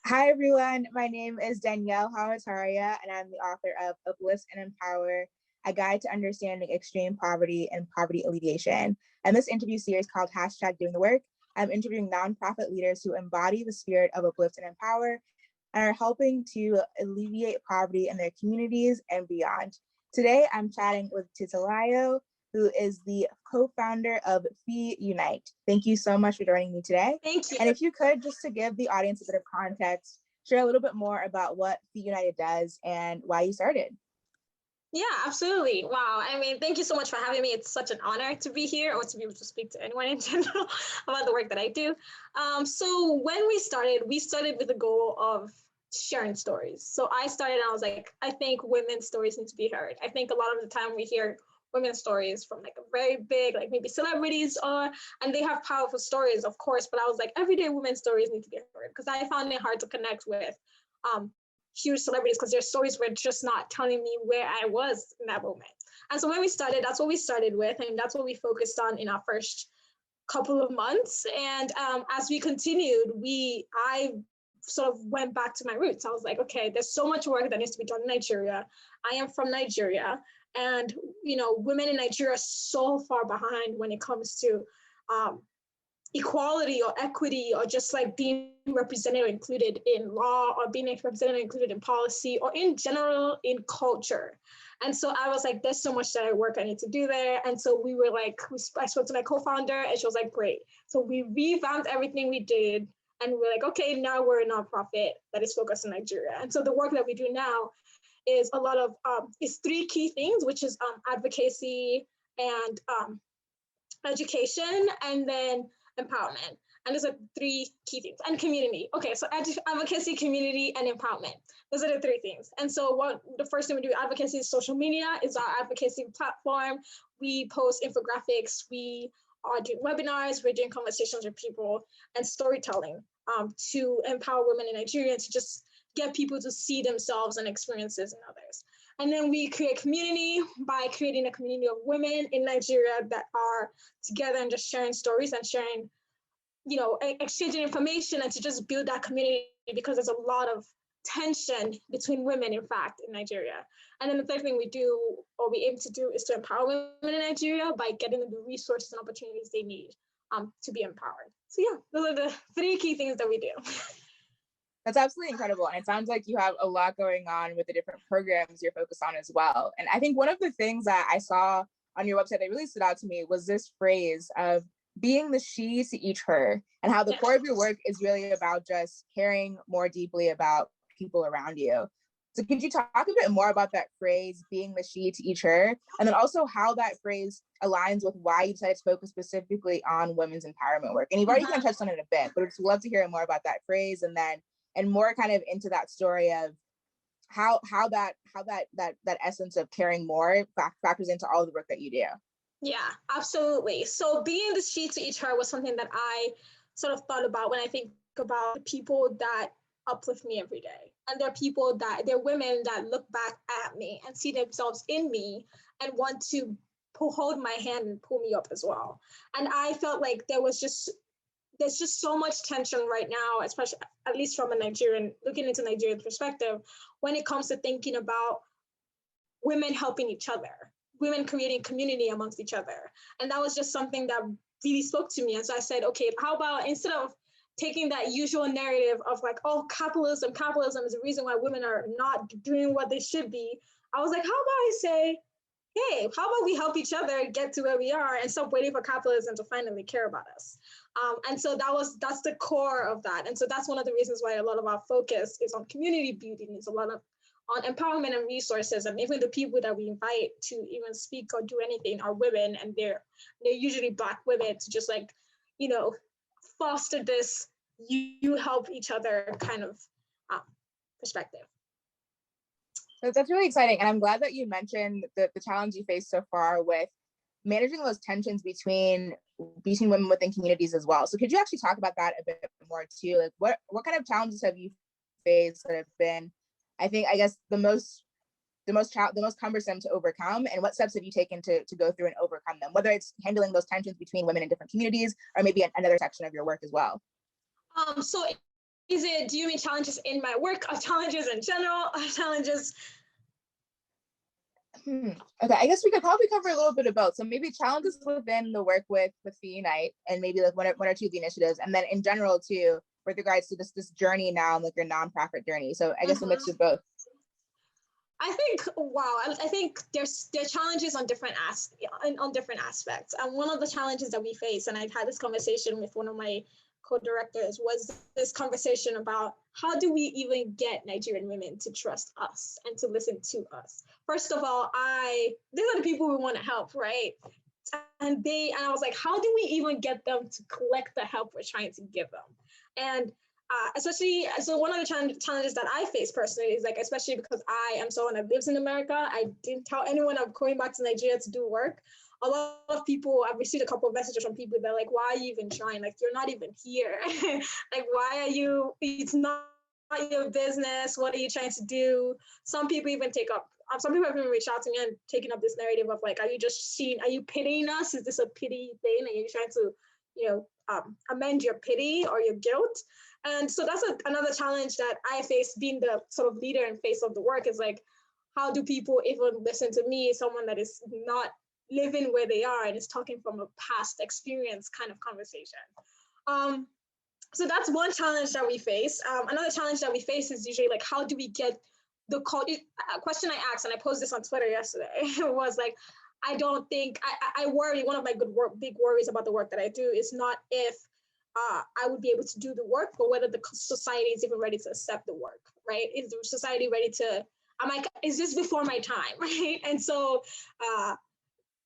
Hi everyone, my name is Danielle Hawataria, and I'm the author of Uplift and Empower, a guide to understanding extreme poverty and poverty alleviation. And this interview series called #Doing the Work, I'm interviewing nonprofit leaders who embody the spirit of Uplift and Empower and are helping to alleviate poverty in their communities and beyond. Today, I'm chatting with Titilayo, who is the co-founder of Fee Unite. Thank you so much for joining me today. Thank you. And if you could, just to give the audience a bit of context, share a little bit more about what Fee United does and why you started. Yeah, absolutely. Wow. I mean, thank you so much for having me. It's such an honor to be here or to be able to speak to anyone in general about the work that I do. So when we started with the goal of sharing stories. So I started and I was like, I think women's stories need to be heard. I think a lot of the time we hear women's stories from like a very big, like maybe celebrities and they have powerful stories, of course, but I was like, everyday women's stories need to be heard because I found it hard to connect with huge celebrities because their stories were just not telling me where I was in that moment. And so when we started, that's what we started with, and that's what we focused on in our first couple of months. And as we continued, I sort of went back to my roots. I was like, okay, there's so much work that needs to be done in Nigeria. I am from Nigeria, and women in Nigeria are so far behind when it comes to equality or equity or just like being represented or included in law or being represented or included in policy or in general in culture. And so I was like, there's so much that I need to do there. And so we were like, I spoke to my co-founder and she was like, great. So we revamped everything we did and we're like, okay, now we're a nonprofit that is focused in Nigeria. And so the work that we do now is a lot of, is three key things, which is advocacy and education, and then empowerment. And those are three key things. And community. Okay, so advocacy, community, and empowerment. Those are the three things. And so what the first thing we do, advocacy is social media, is our advocacy platform. We post infographics, we are doing webinars, we're doing conversations with people, and storytelling to empower women in Nigeria to just get people to see themselves and experiences in others. And then we create community by creating a community of women in Nigeria that are together and just sharing stories and sharing, exchanging information and to just build that community because there's a lot of tension between women, in fact, in Nigeria. And then the third thing we do or we aim to do is to empower women in Nigeria by getting them the resources and opportunities they need to be empowered. So yeah, those are the three key things that we do. That's absolutely incredible. And it sounds like you have a lot going on with the different programs you're focused on as well. And I think one of the things that I saw on your website that really stood out to me was this phrase of being the she to each her, and how the core of your work is really about just caring more deeply about people around you. So could you talk a bit more about that phrase, being the she to each her, and then also how that phrase aligns with why you decided to focus specifically on women's empowerment work? And you've already kind of touched on it a bit, but I'd love to hear more about that phrase and more kind of into that story of how that essence of caring more factors into all the work that you do. Yeah, absolutely. So being the she to each her was something that I sort of thought about when I think about the people that uplift me every day. And they're women that look back at me and see themselves in me and want to hold my hand and pull me up as well. And I felt like there's just so much tension right now, especially at least from looking into Nigerian perspective, when it comes to thinking about women helping each other, women creating community amongst each other. And that was just something that really spoke to me. And so I said, okay, how about instead of taking that usual narrative of like, oh, capitalism is the reason why women are not doing what they should be, I was like, how about I say, hey, how about we help each other get to where we are and stop waiting for capitalism to finally care about us? And so that's the core of that. And so that's one of the reasons why a lot of our focus is on community building, is a lot of on empowerment and resources. And even the people that we invite to even speak or do anything are women, and they're usually Black women, to just like, foster this you help each other kind of perspective. That's really exciting. And I'm glad that you mentioned the challenge you faced so far with managing those tensions between women within communities as well. So could you actually talk about that a bit more too? Like what kind of challenges have you faced that have been, I guess the most cumbersome to overcome, and what steps have you taken to go through and overcome them, whether it's handling those tensions between women in different communities or maybe another section of your work as well? So do you mean challenges in my work, or challenges in general, or challenges? Okay, I guess we could probably cover a little bit of both. So maybe challenges within the work with Unite, and maybe like one or two of the initiatives, and then in general too, with regards to this journey now, like your nonprofit journey. So I guess a mix of both. I think, wow, I think there are challenges on different aspects. And one of the challenges that we face, and I've had this conversation with one of my co-directors, was this conversation about how do we even get Nigerian women to trust us and to listen to us? First of all, these are the people we want to help, right? And I was like, how do we even get them to collect the help we're trying to give them? And especially, so one of the challenges that I face personally is like, especially because I am someone that lives in America, I didn't tell anyone I'm going back to Nigeria to do work. A lot of people, I've received a couple of messages from people that are like, why are you even trying? Like, you're not even here. Like, why are you, it's not your business. What are you trying to do? Some people even some people have even reached out to me and taken up this narrative of like, are you pitying us? Is this a pity thing? And you're trying to, amend your pity or your guilt? And so that's another challenge that I face, being the sort of leader and face of the work, is like, how do people even listen to me, someone that is not living where they are and is talking from a past experience kind of conversation? So that's one challenge that we face. Another challenge that we face is usually like, how do we get the question I asked, and I posted this on Twitter yesterday, was like, I worry, one of my big worries about the work that I do is not if I would be able to do the work, but whether the society is even ready to accept the work, right? Is the society ready to, is this before my time, right? And so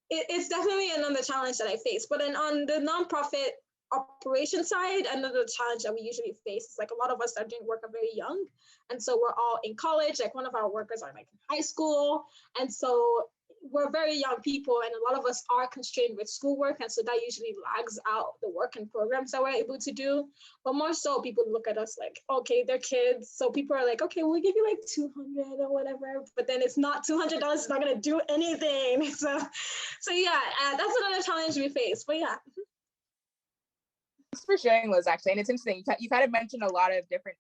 it's definitely another challenge that I face. But then on the nonprofit operation side, another challenge that we usually face is like, a lot of us that are doing work are very young. And so we're all in college, like one of our workers are like in high school. And so we're very young people, and a lot of us are constrained with schoolwork. And so that usually lags out the work and programs that we're able to do. But more so, people look at us like, okay, they're kids. So people are like, okay, we'll give you like 200 or whatever. But then it's not $200. It's not going to do anything. So yeah, that's another challenge we face. But yeah. Thanks for sharing those, actually. And it's interesting. You kind of mentioned a lot of different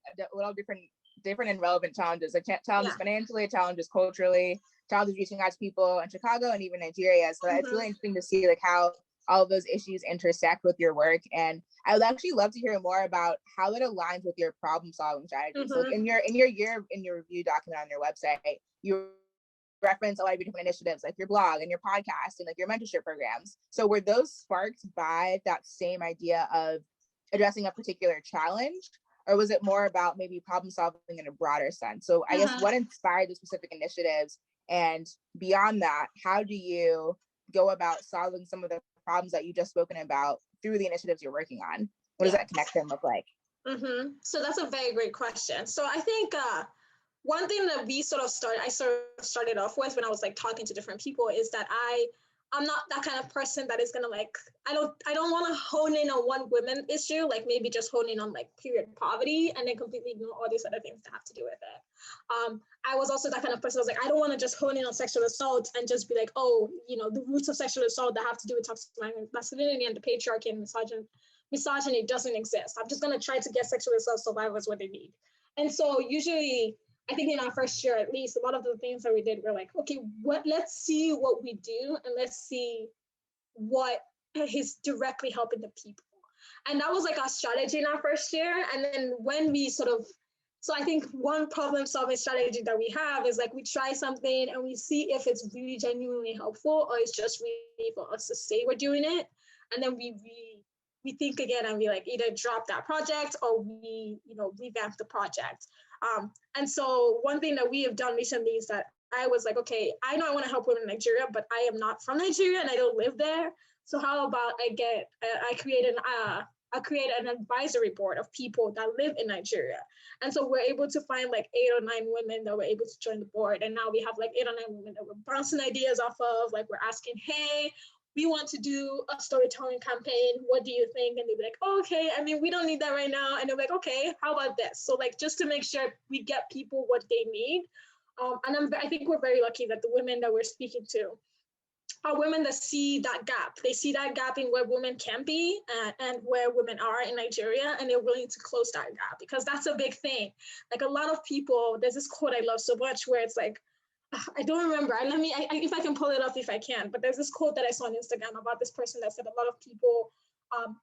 and relevant challenges. Like challenges financially, challenges culturally, challenges reaching out to people in Chicago and even Nigeria. So it's really interesting to see like how all of those issues intersect with your work. And I would actually love to hear more about how it aligns with your problem solving strategy. So like in your review document on your website, you reference a lot of different initiatives like your blog and your podcast and like your mentorship programs. So were those sparked by that same idea of addressing a particular challenge, or was it more about maybe problem solving in a broader sense? So I guess what inspired the specific initiatives, and beyond that, how do you go about solving some of the problems that you just spoken about through the initiatives you're working on? What does that connection look like? So that's a very great question. So I think one thing that I started off with when I was like talking to different people is that I'm not that kind of person that is gonna like, I don't want to hone in on one women issue, like maybe just hone in on like period poverty and then completely ignore all these other things that have to do with it. I was also that kind of person. I was like, I don't want to just hone in on sexual assault and just be like, oh, the roots of sexual assault that have to do with toxic masculinity and the patriarchy and misogyny doesn't exist. I'm just gonna try to get sexual assault survivors what they need. And so usually, I think in our first year, at least, a lot of the things that we did were like, okay, let's see what we do and let's see what is directly helping the people. And that was like our strategy in our first year. And then when we so I think one problem solving strategy that we have is like, we try something and we see if it's really genuinely helpful or it's just really for us to say we're doing it. And then we think again and we like either drop that project or we, revamp the project. And so one thing that we have done recently is that I was like, okay, I know I want to help women in Nigeria, but I am not from Nigeria and I don't live there. So how about I create an advisory board of people that live in Nigeria. And so we're able to find like 8 or 9 women that were able to join the board. And now we have like 8 or 9 women that we're bouncing ideas off of. Like, we're asking, hey, we want to do a storytelling campaign. What do you think? And they'll be like, oh, okay. I mean, we don't need that right now. And they're like, okay, how about this? So like, just to make sure we get people what they need. And I think we're very lucky that the women that we're speaking to are women that see that gap. They see that gap in where women can be and where women are in Nigeria, and they're willing to close that gap, because that's a big thing. Like a lot of people, there's this quote I love so much where it's like, I don't remember. If I can pull it up, if I can. But there's this quote that I saw on Instagram about this person that said a lot of people,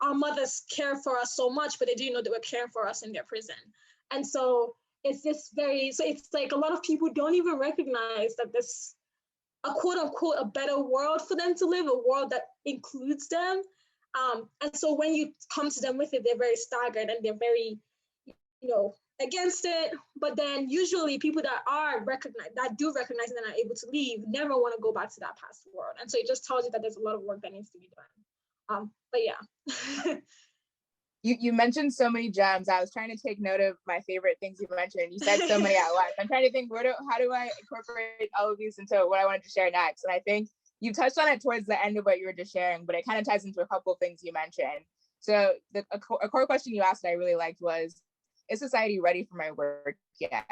our mothers care for us so much, but they didn't know they were caring for us in their prison. And so it's it's like a lot of people don't even recognize that this, a quote unquote, a better world for them to live, a world that includes them. And so when you come to them with it, they're very staggered and they're very, against it. But then usually people that do recognize and are able to leave never want to go back to that past world. And so it just tells you that there's a lot of work that needs to be done. But yeah. You mentioned so many gems. I was trying to take note of my favorite things you mentioned. You said so many at once. I'm trying to think, how do I incorporate all of these into what I wanted to share next? And I think you touched on it towards the end of what you were just sharing, but it kind of ties into a couple of things you mentioned. So a core question you asked that I really liked was, is society ready for my work yet?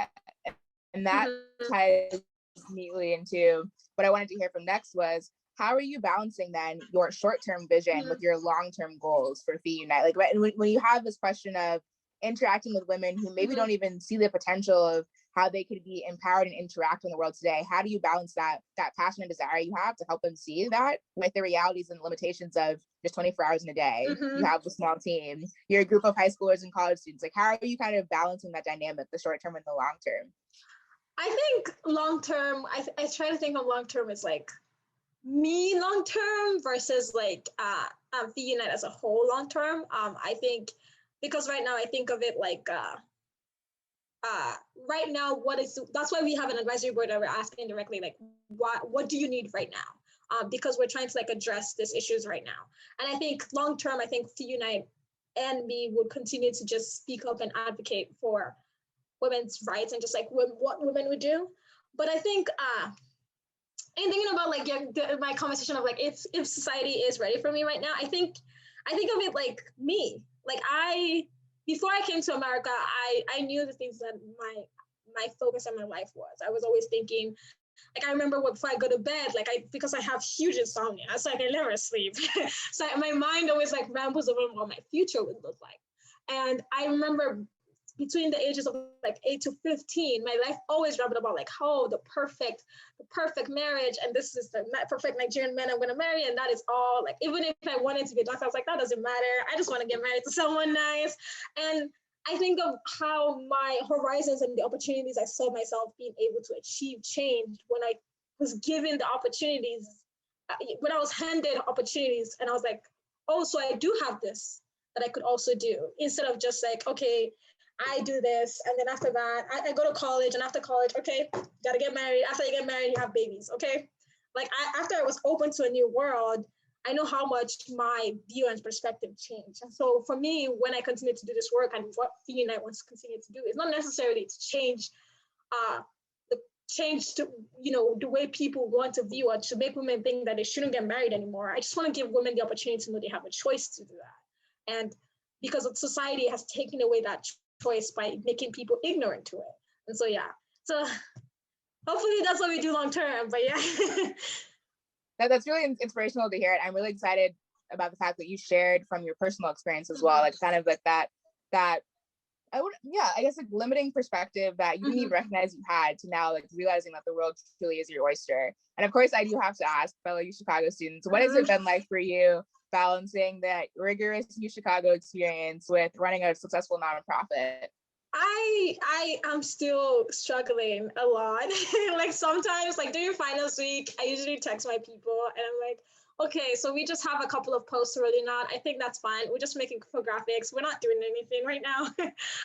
And that ties neatly into what I wanted to hear from next was, how are you balancing then your short-term vision with your long-term goals for Fee Unite? Like when you have this question of interacting with women who maybe don't even see the potential of how they could be empowered and interact in the world today, how do you balance that passion and desire you have to help them see that with the realities and limitations of just 24 hours in a day? You have a small team, you're a group of high schoolers and college students. Like, how are you kind of balancing that dynamic, the short term and the long term? I think long term, I try to think of long term as like me long term versus like Fee Unite as a whole long term. I think because right now I think of it like right now that's why we have an advisory board that we're asking directly, like what do you need right now, because we're trying to like address these issues right now. And I think long term, I think Fee Unite and me would continue to just speak up and advocate for women's rights and just like what women would do. But I think and thinking about like my conversation of like if society is ready for me right now, I think of it like me. Like before I came to America, I knew the things that my focus in my life was. I was always thinking, like I remember before I go to bed, like because I have huge insomnia, so I can never sleep. So my mind always like rambles over what my future would look like. And I remember between the ages of like 8 to 15, my life always rambled about like, oh, the perfect marriage, and this is the perfect Nigerian man I'm going to marry, and that is all. Like, even if I wanted to be a doctor, I was like, that doesn't matter. I just want to get married to someone nice. And I think of how my horizons and the opportunities I saw myself being able to achieve changed when I was given the opportunities, when I was handed opportunities, and I was like, oh, so I do have this that I could also do, instead of just like, okay, I do this, and then after that, I go to college, and after college, okay, gotta get married. After you get married, you have babies, okay? Like, after I was open to a new world, I know how much my view and perspective changed. And so for me, when I continue to do this work, and what Fee Unite wants to continue to do, is not necessarily to change the way people want to view, or to make women think that they shouldn't get married anymore. I just want to give women the opportunity to know they have a choice to do that. And because society has taken away that choice by making people ignorant to it. And so, yeah. So hopefully that's what we do long term, but yeah. That's really inspirational to hear it. I'm really excited about the fact that you shared from your personal experience as well, like kind of like that I guess like limiting perspective that you didn't even recognize you had, to now like realizing that the world truly is your oyster. And of course, I do have to ask fellow U Chicago students, what has it been like for you balancing that rigorous U Chicago experience with running a successful nonprofit? I am still struggling a lot. Like sometimes, like during finals week, I usually text my people and I'm like, okay, so we just have a couple of posts rolling out. I think that's fine. We're just making infographics. We're not doing anything right now.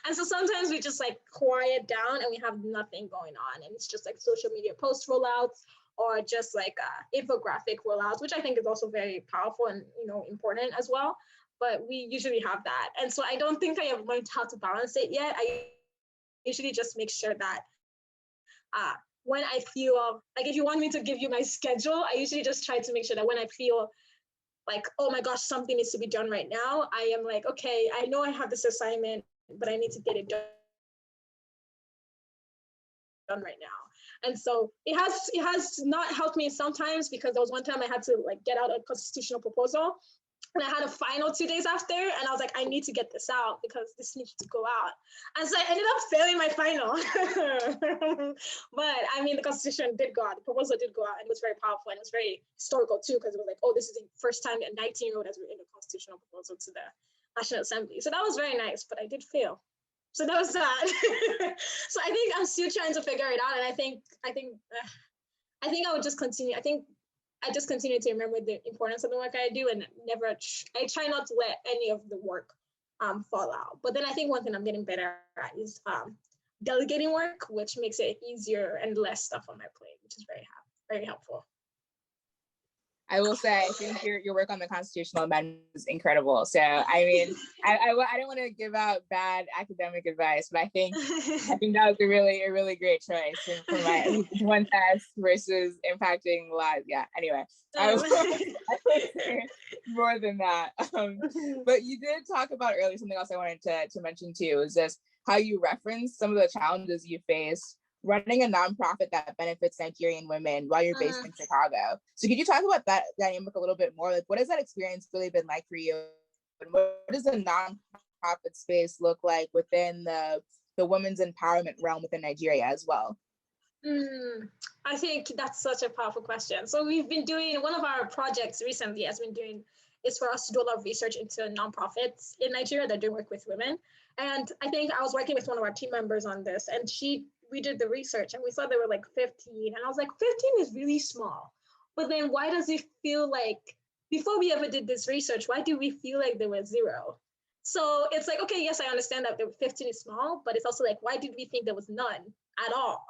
And so sometimes we just like quiet down and we have nothing going on. And it's just like social media post rollouts, or just like infographic rollouts, which I think is also very powerful and important as well. But we usually have that. And so I don't think I have learned how to balance it yet. I usually just make sure that when I feel like, if you want me to give you my schedule, I usually just try to make sure that when I feel like, oh my gosh, something needs to be done right now, I am like, okay, I know I have this assignment, but I need to get it done right now. And so it has not helped me sometimes, because there was one time I had to like get out a constitutional proposal, and I had a final 2 days after, and I was like, I need to get this out because this needs to go out. And so I ended up failing my final. But I mean, the constitution did go out, the proposal did go out, and it was very powerful, and it was very historical too, because it was like, oh, this is the first time a 19-year-old has written a constitutional proposal to the National Assembly. So that was very nice, but I did fail. So that was that. So I think I'm still trying to figure it out, and I think I would just continue. I just continue to remember the importance of the work I do, and I try not to let any of the work fall out. But then I think one thing I'm getting better at is delegating work, which makes it easier and less stuff on my plate, which is very helpful. I will say, I think your work on the constitutional amendment is incredible. So, I mean, I don't want to give out bad academic advice, but I think that was a really great choice for my one test versus impacting lives. Yeah. Anyway, I would say more than that. But you did talk about earlier, something else I wanted to mention too, is just how you reference some of the challenges you face running a nonprofit that benefits Nigerian women while you're based in Chicago. So could you talk about that dynamic a little bit more? Like, what has that experience really been like for you? And what does the nonprofit space look like within the women's empowerment realm within Nigeria as well? I think that's such a powerful question. So we've been doing, one of our projects recently is for us to do a lot of research into nonprofits in Nigeria that do work with women. And I think I was working with one of our team members on this, and we did the research, and we saw there were like 15, and I was like, 15 is really small. But then why does it feel like, before we ever did this research, why do we feel like there was 0? So it's like, okay, yes, I understand that the 15 is small, but it's also like, why did we think there was none at all?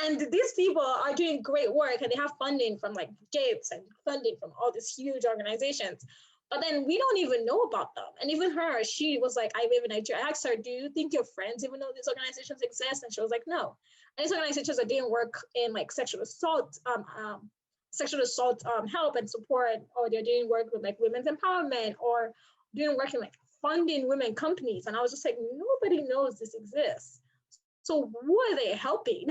And these people are doing great work, and they have funding from like Gates and funding from all these huge organizations. But then we don't even know about them. And even her, she was like, I live in Nigeria. I asked her, do you think your friends even know these organizations exist? And she was like, no. And these organizations are doing work in like sexual assault help and support, or they're doing work with like women's empowerment, or doing work in like funding women companies. And I was just like, nobody knows this exists. So who are they helping?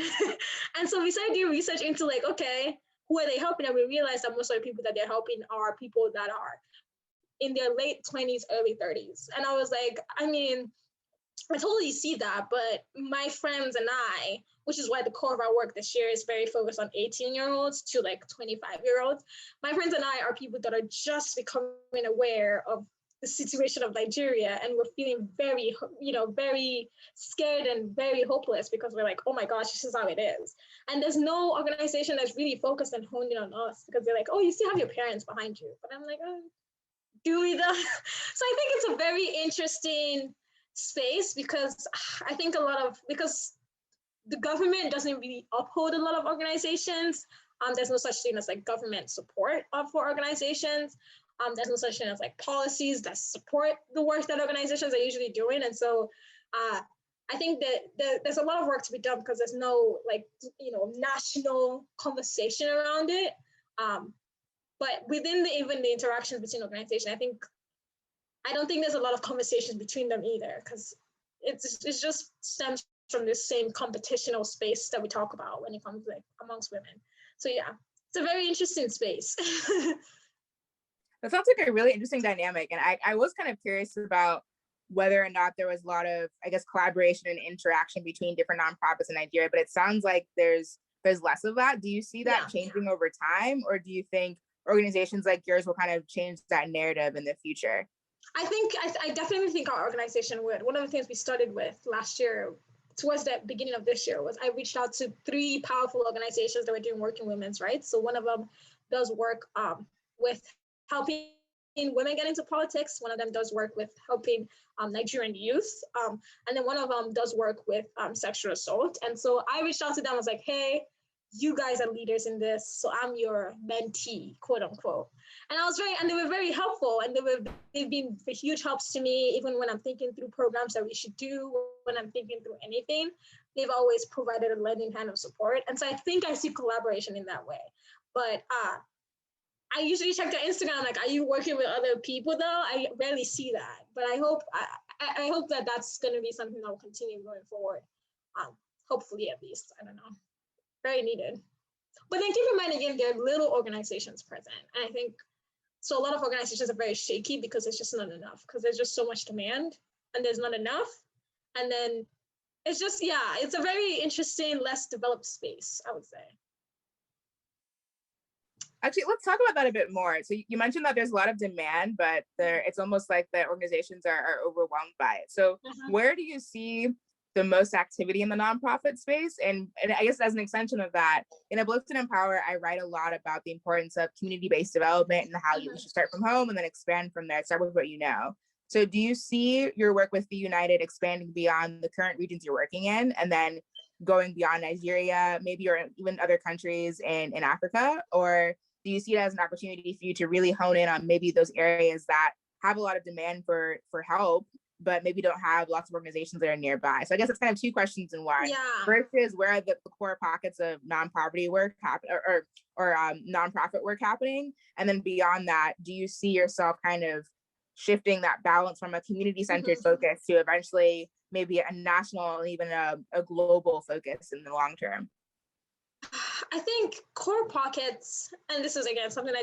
And so we started doing research into like, okay, who are they helping? And we realized that most of the people that they're helping are people that are in their late 20s, early 30s. And I was like, I mean, I totally see that, but my friends and I, which is why the core of our work this year is very focused on 18-year-olds to like 25-year-olds. My friends and I are people that are just becoming aware of the situation of Nigeria, and we're feeling very, very scared and very hopeless, because we're like, oh my gosh, this is how it is. And there's no organization that's really focused and honed in on us, because they're like, oh, you still have your parents behind you. But I'm like, oh, do we though? So I think it's a very interesting space, because I think because the government doesn't really uphold a lot of organizations. There's no such thing as like government support for organizations. There's no such thing as like policies that support the work that organizations are usually doing. And so I think that there's a lot of work to be done, because there's no like, national conversation around it. But within even the interactions between organizations, I don't think there's a lot of conversations between them either, because it just stems from this same competitional space that we talk about when it comes like amongst women. So yeah, it's a very interesting space. That sounds like a really interesting dynamic. And I was kind of curious about whether or not there was a lot of, I guess, collaboration and interaction between different nonprofits in Nigeria, but it sounds like there's less of that. Do you see that changing over time, or do you think organizations like yours will kind of change that narrative in the future? I definitely think our organization would. One of the things we started with last year, towards the beginning of this year, was I reached out to 3 powerful organizations that were doing work in women's rights. So one of them does work with helping women get into politics. One of them does work with helping Nigerian youth. And then one of them does work with sexual assault. And so I reached out to them. I was like, hey, you guys are leaders in this, so I'm your mentee, quote unquote. And they were very helpful, and they've been huge helps to me, even when I'm thinking through programs that we should do, when I'm thinking through anything. They've always provided a lending hand of support. And so I think I see collaboration in that way. But I usually check their Instagram, like, are you working with other people though? I rarely see that, but I hope that that's going to be something that will continue going forward. Hopefully, at least, I don't know. very needed. But then keep in mind, again, there are little organizations present. And I think, so a lot of organizations are very shaky because it's just not enough, because there's just so much demand and there's not enough. And then it's just, yeah, it's a very interesting, less developed space, I would say. Actually, let's talk about that a bit more. So you mentioned that there's a lot of demand, but it's almost like the organizations are overwhelmed by it. So where do you see the most activity in the nonprofit space? And I guess as an extension of that, in Uplift and Empower, I write a lot about the importance of community-based development and how you should start from home and then expand from there, start with what you know. So do you see your work with the United expanding beyond the current regions you're working in and then going beyond Nigeria, maybe, or even other countries in Africa? Or do you see it as an opportunity for you to really hone in on maybe those areas that have a lot of demand for help, but maybe don't have lots of organizations that are nearby? So I guess it's kind of two questions in one. Yeah. First is where are the core pockets of non-poverty work happen or nonprofit work happening? And then beyond that, do you see yourself kind of shifting that balance from a community-centered focus to eventually maybe a national and even a global focus in the long term? I think core pockets, and this is again something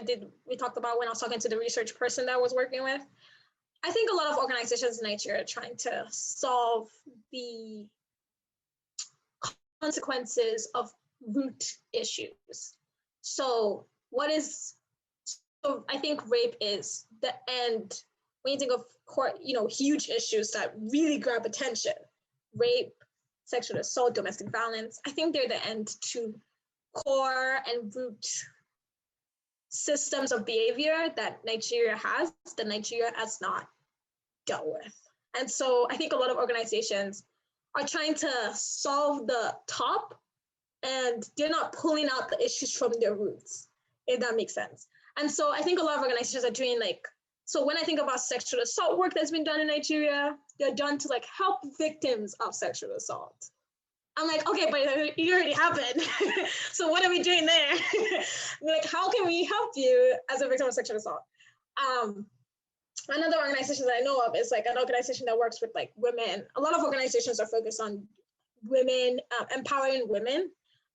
we talked about when I was talking to the research person that I was working with. I think a lot of organizations in Nigeria are trying to solve the consequences of root issues. So I think rape is the end. When you think of huge issues that really grab attention, rape, sexual assault, domestic violence, I think they're the end to core and root systems of behavior that Nigeria has not dealt with. And so I think a lot of organizations are trying to solve the top and they're not pulling out the issues from their roots, if that makes sense. And so I think a lot of organizations are doing so when I think about sexual assault work that's been done in Nigeria, they're done to help victims of sexual assault. I'm like, okay, but it already happened. So what are we doing there? How can we help you as a victim of sexual assault? Another organization that I know of is an organization that works with women. A lot of organizations are focused on women, empowering women.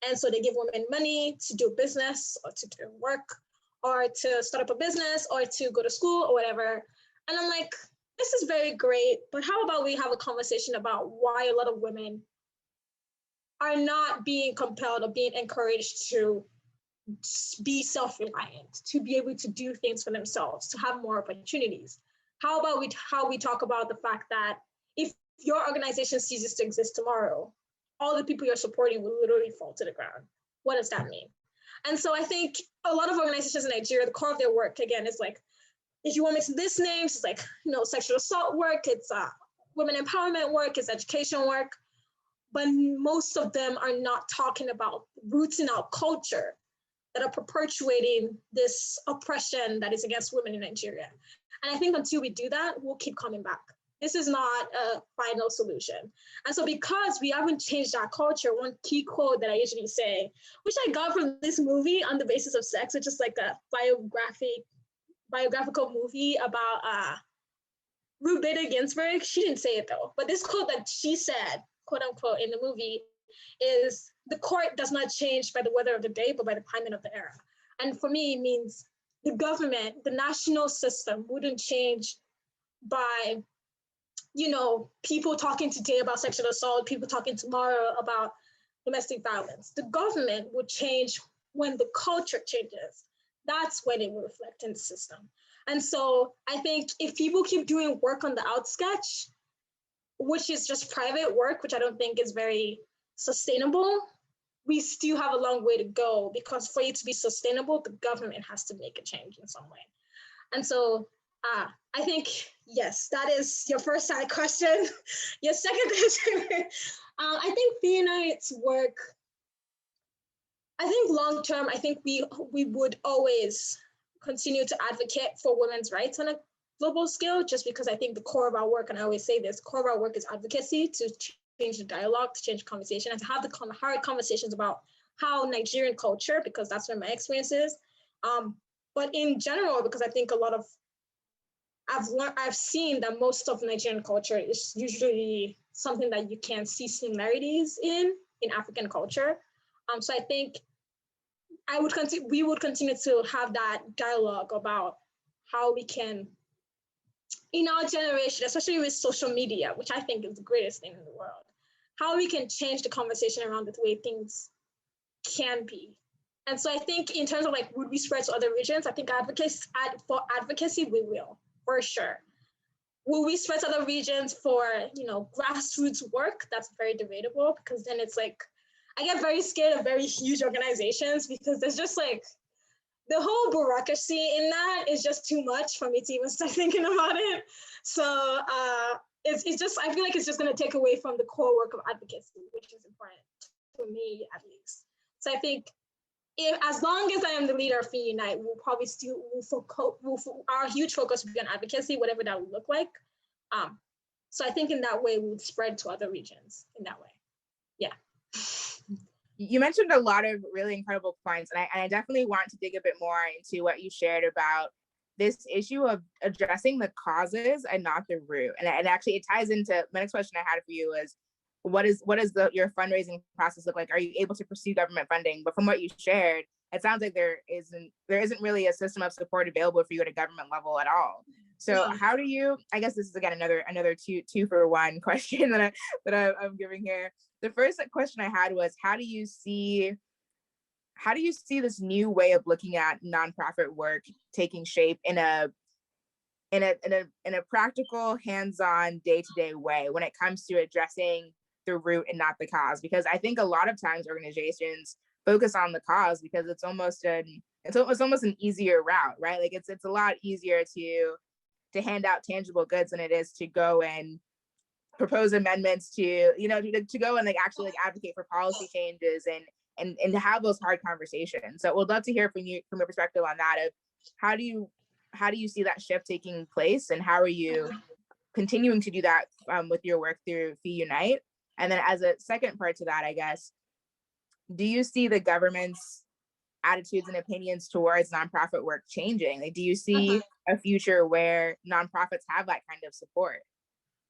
And so they give women money to do business or to do work or to start up a business or to go to school or whatever. And I'm like, this is very great, but how about we have a conversation about why a lot of women are not being compelled or being encouraged to be self-reliant, to be able to do things for themselves, to have more opportunities. How about we talk about the fact that if your organization ceases to exist tomorrow, all the people you're supporting will literally fall to the ground. What does that mean? And so I think a lot of organizations in Nigeria, the core of their work, again, is if you want to mix this names, it's sexual assault work, it's women empowerment work, it's education work, but most of them are not talking about roots in our culture that are perpetuating this oppression that is against women in Nigeria. And I think until we do that, we'll keep coming back. This is not a final solution. And so because we haven't changed our culture, one key quote that I usually say, which I got from this movie On the Basis of Sex, which is a biographical movie about Ruth Bader Ginsburg. She didn't say it though, but this quote that she said, quote unquote, in the movie is, the court does not change by the weather of the day, but by the climate of the era. And for me, it means the government, the national system wouldn't change by, people talking today about sexual assault, people talking tomorrow about domestic violence. The government would change when the culture changes. That's when it will reflect in the system. And so I think if people keep doing work on the outsketch, which is just private work, which I don't think is very sustainable, we still have a long way to go, because for it to be sustainable, the government has to make a change in some way. And so I think, yes, that is your first side question. Your second question, I think the United's work, I think long term, I think we would always continue to advocate for women's rights on a global scale, just because I think the core of our work, and I always say this, core of our work is advocacy, to change the dialogue, to change the conversation, and to have the hard conversations about how Nigerian culture, because that's where my experience is. But in general, because I think I've seen that most of Nigerian culture is usually something that you can see similarities in African culture. So I think we would continue to have that dialogue about how we can, in our generation, especially with social media, which I think is the greatest thing in the world, how we can change the conversation around the way things can be. And so I think in terms of like, would we spread to other regions? I think for advocacy, we will, for sure. Will we spread to other regions for, grassroots work? That's very debatable, because then it's like, I get very scared of very huge organizations, because there's just like, the whole bureaucracy in that is just too much for me to even start thinking about it. So it's just, I feel like it's just going to take away from the core work of advocacy, which is important to me at least. So I think as long as I am the leader of Free Unite, we'll probably still, our huge focus will be on advocacy, whatever that would look like. So I think in that way, we would spread to other regions in that way. Yeah. You mentioned a lot of really incredible points, and I definitely want to dig a bit more into what you shared about this issue of addressing the causes and not the root. And actually, it ties into my next question I had for you is, what is your fundraising process look like? Are you able to pursue government funding? But from what you shared, it sounds like there isn't really a system of support available for you at a government level at all. So how do you, I guess this is again another two for one question that I'm giving here. The first question I had was, how do you see this new way of looking at nonprofit work taking shape in a practical, hands-on, day-to-day way when it comes to addressing the root and not the cause? Because I think a lot of times organizations focus on the cause because it's almost an easier route, right? Like it's a lot easier to hand out tangible goods than it is to go and propose amendments to go and like actually like advocate for policy changes and to have those hard conversations. So we'd love to hear from your perspective on that, of how do you see that shift taking place, and how are you continuing to do that with your work through Fee Unite? And then as a second part to that, I guess, do you see the government's attitudes and opinions towards nonprofit work changing? Like, do you see a future where nonprofits have that kind of support?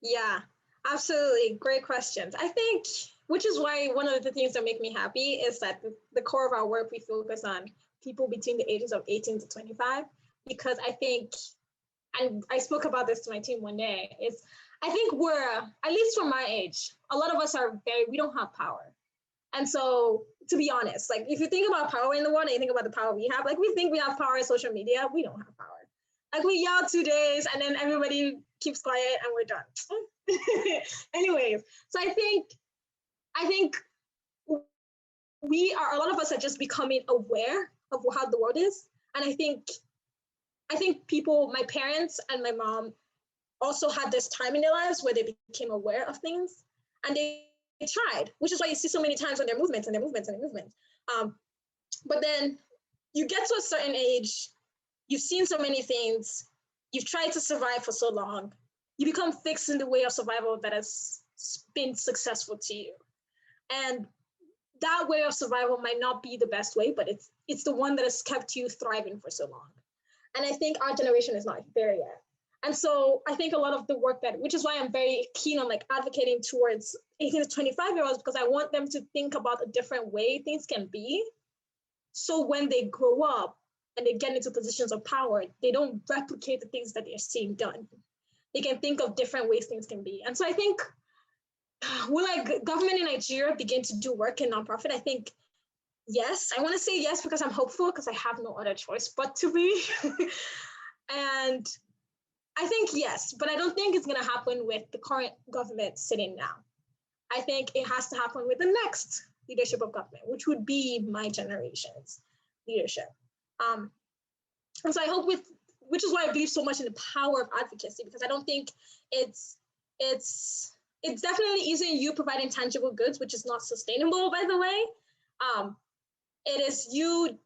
Yeah, absolutely. Great questions. I think, which is why one of the things that make me happy is that the core of our work, we focus on people between the ages of 18 to 25, because I think, and I spoke about this to my team one day, is I think we're, at least for my age, a lot of us we don't have power. And so, to be honest, like if you think about power in the world and you think about the power we have, like we think we have power in social media, we don't have power. Like we yell 2 days and then everybody keeps quiet and we're done. Anyways, so I think a lot of us are just becoming aware of how the world is. And I think people, my parents and my mom also had this time in their lives where they became aware of things and they tried, which is why you see so many times on their movements. But then you get to a certain age, you've seen so many things, you've tried to survive for so long, you become fixed in the way of survival that has been successful to you. And that way of survival might not be the best way, but it's the one that has kept you thriving for so long. And I think our generation is not there yet. And so I think a lot of the work which is why I'm very keen on like advocating towards 18 to 25-year-olds, because I want them to think about a different way things can be. So when they grow up and they get into positions of power, they don't replicate the things that they're seeing done. They can think of different ways things can be. And so I think, will like government in Nigeria begin to do work in nonprofit? I think, yes. I want to say yes because I'm hopeful, because I have no other choice but to be. And I think yes, but I don't think it's going to happen with the current government sitting now. I think it has to happen with the next leadership of government, which would be my generation's leadership. And so I hope which is why I believe so much in the power of advocacy, because I don't think it's definitely isn't you providing tangible goods, which is not sustainable, by the way. It is you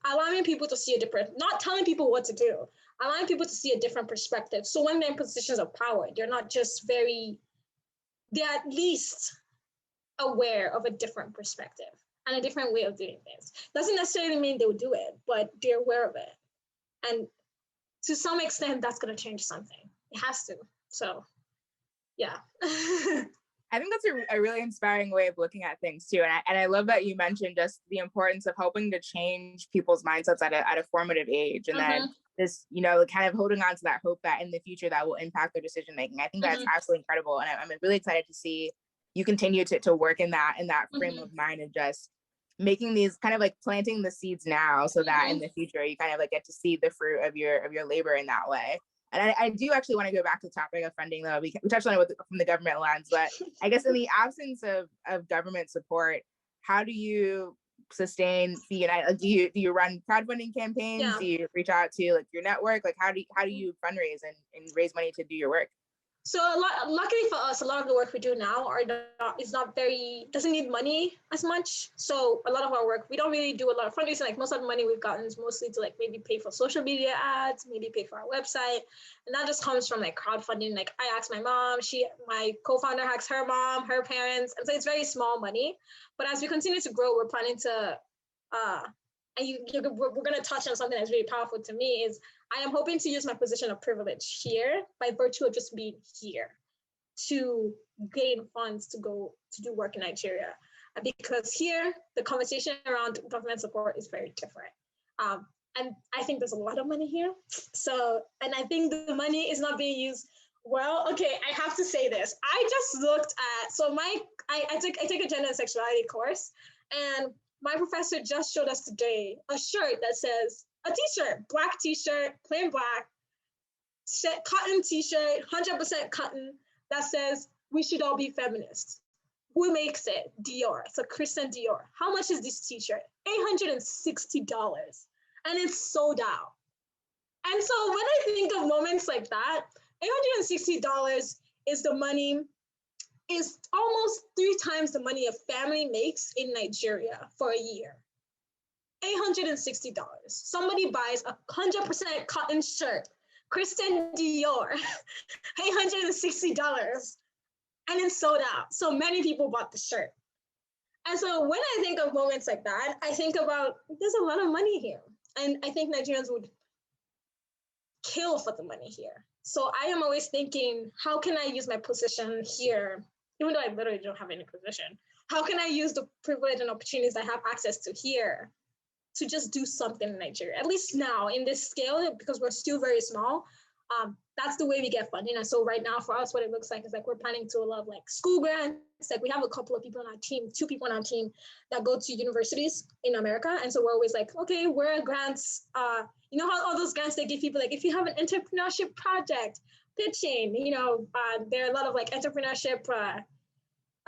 allowing people to see a different, not telling people what to do, allowing people to see a different perspective. So when they're in positions of power, they're not just they're at least aware of a different perspective and a different way of doing things. Doesn't necessarily mean they will do it, but they're aware of it. And to some extent, that's going to change something. It has to. So, yeah. I think that's a really inspiring way of looking at things too. And I love that you mentioned just the importance of helping to change people's mindsets at a formative age. And then this, kind of holding on to that hope that in the future that will impact their decision making. I think that's absolutely incredible. And I'm really excited to see you continue to work in that frame of mind, and just making these kind of like planting the seeds now so that in the future you kind of like get to see the fruit of your labor in that way. And I do actually want to go back to the topic of funding, though. We touched on it from the government lens, but I guess in the absence of government support, how do you sustain the United? Do you run crowdfunding campaigns? Yeah. Do you reach out to like your network? Like how do you fundraise and raise money to do your work? So luckily for us, a lot of the work we do now doesn't need money as much. So a lot of our work, we don't really do a lot of fundraising. Like most of the money we've gotten is mostly to like maybe pay for social media ads, maybe pay for our website. And that just comes from like crowdfunding. Like I asked my mom, my co-founder asked her mom, her parents. And so it's very small money. But as we continue to grow, we're planning to, we're going to touch on something that's really powerful to me is I am hoping to use my position of privilege here by virtue of just being here to gain funds to go to do work in Nigeria. Because here, the conversation around government support is very different. And I think there's a lot of money here. So, and I think the money is not being used well. Okay, I have to say this. I just looked at, I take a gender and sexuality course, and my professor just showed us today a shirt that says, a t-shirt, black t-shirt, plain black, cotton t-shirt, 100% cotton, that says, we should all be feminists. Who makes it? Dior. It's a Christian Dior. How much is this t-shirt? $860. And it's sold out. And so when I think of moments like that, $860 is almost 3 times the money a family makes in Nigeria for a year. $860. Somebody buys a 100% cotton shirt, Christian Dior, $860, and it's sold out. So many people bought the shirt. And so when I think of moments like that, I think about there's a lot of money here. And I think Nigerians would kill for the money here. So I am always thinking, how can I use my position here, even though I literally don't have any position? How can I use the privilege and opportunities I have access to here to just do something in Nigeria, at least now in this scale, because we're still very small. That's the way we get funding. And so right now for us, what it looks like is like we're planning to a lot of like school grants. Like we have a couple of people on our team, 2 people on our team that go to universities in America. And so we're always like, okay, where are grants? You know how all those grants they give people, like if you have an entrepreneurship project, pitching, there are a lot of like entrepreneurship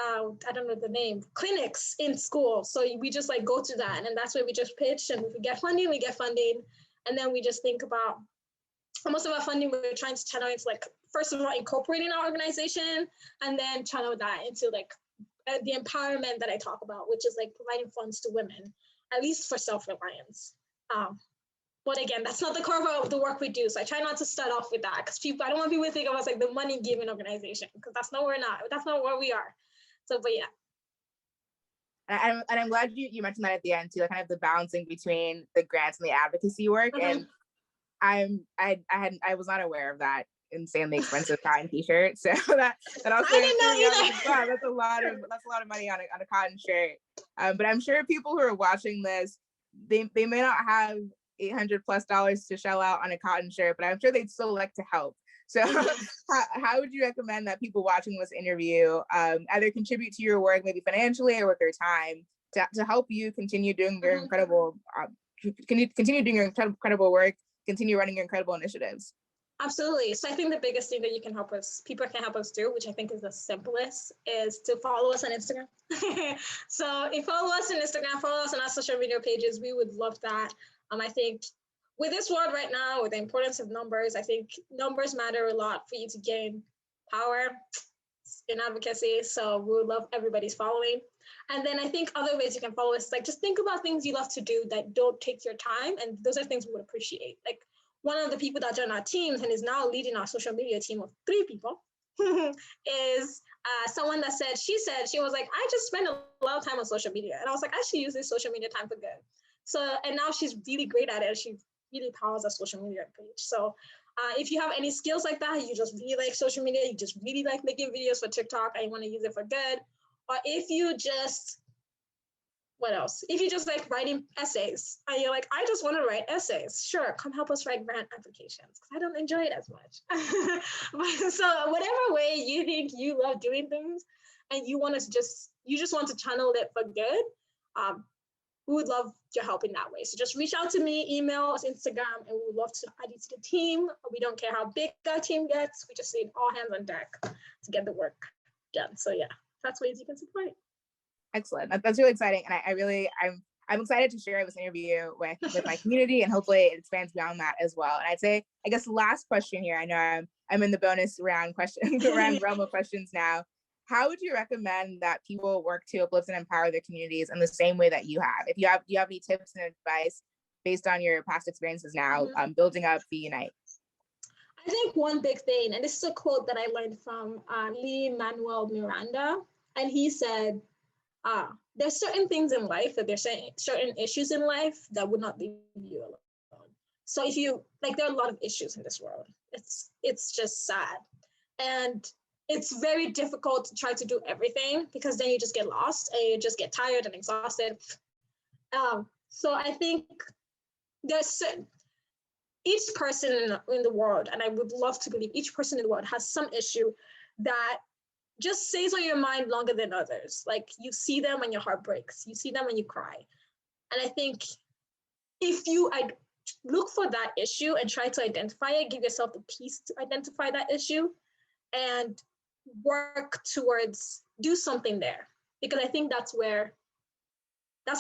I don't know the name, clinics in school. So we just like go to that, and that's where we just pitch, and if we get funding, we get funding. And then we just think about most of our funding, we're trying to channel into like, first of all, incorporating our organization, and then channel that into like the empowerment that I talk about, which is like providing funds to women, at least for self-reliance. But again, that's not the core of the work we do. So I try not to start off with that, because I don't want people to think of us like the money-giving organization, because that's not where we are. So, but yeah. And I'm glad you mentioned that at the end too, like kind of the balancing between the grants and the advocacy work. And I was not aware of that insanely expensive cotton t-shirt. So that also I didn't know either. Wow, that's a lot of money on a cotton shirt. But I'm sure people who are watching this, they may not have $800+ to shell out on a cotton shirt, but I'm sure they'd still like to help. So how would you recommend that people watching this interview either contribute to your work, maybe financially or with their time, to help you continue doing your incredible work, continue running your incredible initiatives? Absolutely. So I think the biggest thing that people can help us do, which I think is the simplest, is to follow us on Instagram. So if you follow us on Instagram, follow us on our social media pages, we would love that. I think with this world right now, with the importance of numbers, I think numbers matter a lot for you to gain power in advocacy. So we would love everybody's following. And then I think other ways you can follow us, like just think about things you love to do that don't take your time. And those are things we would appreciate. Like one of the people that joined our teams and is now leading our social media team of 3 people is someone that she was like, I just spend a lot of time on social media. And I was like, I should use this social media time for good. So, and now she's really great at it. She really powers our social media page. So If you have any skills like that, you just really like social media, you just really like making videos for TikTok and you want to use it for good, or if you just, what else? If you just like writing essays and you're like, I just want to write essays, sure, come help us write grant applications because I don't enjoy it as much. So whatever way you think you love doing things and you want to you just want to channel it for good, we would love your help in that way. So just reach out to me, email us, Instagram, and we would love to add you to the team. We don't care how big our team gets. We just need all hands on deck to get the work done. So yeah, that's ways you can support. Excellent. That's really exciting. And I'm excited to share this interview with my community, and hopefully it expands beyond that as well. And I'd say, I guess the last question here, I know I'm in the bonus round realm of questions now. How would you recommend that people work to uplift and empower their communities in the same way that you have? Do you have any tips and advice based on your past experiences now, building up the Unite? I think one big thing, and this is a quote that I learned from Lin-Manuel Miranda, and he said, there's certain things in life, that there's certain issues in life that would not leave you alone. So if you, like, there are a lot of issues in this world. It's just sad. And it's very difficult to try to do everything because then you just get lost and you just get tired and exhausted. So I think there's each person in the world, and I would love to believe each person in the world has some issue that just stays on your mind longer than others. Like you see them and your heart breaks. You see them and you cry. And I think if you look for that issue and try to identify it, give yourself the peace to identify that issue and work towards, do something there. Because I think that's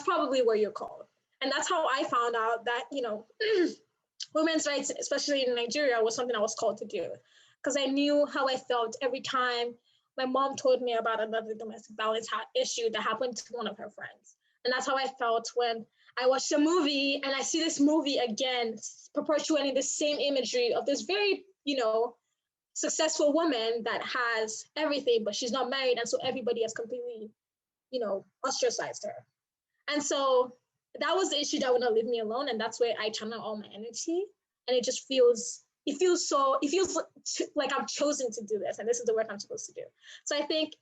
probably where you're called. And that's how I found out that, women's rights, especially in Nigeria, was something I was called to do. Because I knew how I felt every time my mom told me about another domestic violence issue that happened to one of her friends. And that's how I felt when I watched a movie and I see this movie again, perpetuating the same imagery of this very, successful woman that has everything, but she's not married. And so everybody has completely, ostracized her. And so that was the issue that would not leave me alone. And that's where I channel all my energy. And it just feels like I've chosen to do this. And this is the work I'm supposed to do. So I think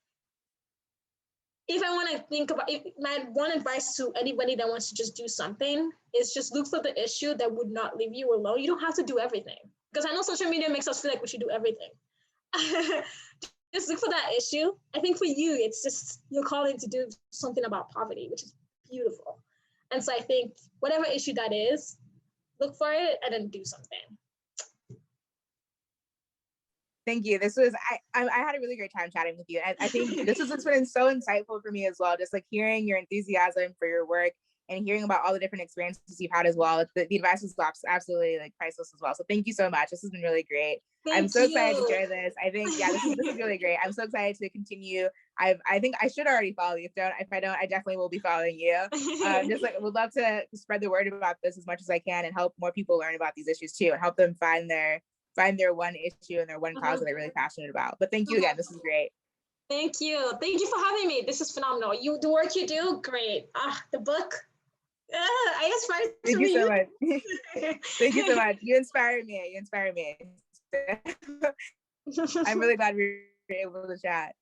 if I want to think about my one advice to anybody that wants to just do something is just look for the issue that would not leave you alone. You don't have to do everything. Because I know social media makes us feel like we should do everything. Just look for that issue. I think for you, it's just you're calling to do something about poverty, which is beautiful. And so I think whatever issue that is, look for it and then do something. Thank you. I had a really great time chatting with you. And I think this has been so insightful for me as well. Just like hearing your enthusiasm for your work and hearing about all the different experiences you've had as well. The advice was absolutely like priceless as well. So thank you so much. This has been really great. I'm so excited to share this. I think, this is really great. I'm so excited to continue. I think I should already follow you. If I don't, I definitely will be following you. Just like would love to spread the word about this as much as I can and help more people learn about these issues too and help them find their one issue and their one cause that they're really passionate about. But thank you again. This is great. Thank you. Thank you for having me. This is phenomenal. The work you do, great. The book, I aspire to read. Thank you so much. Thank you so much. You inspire me. I'm really glad we were able to chat.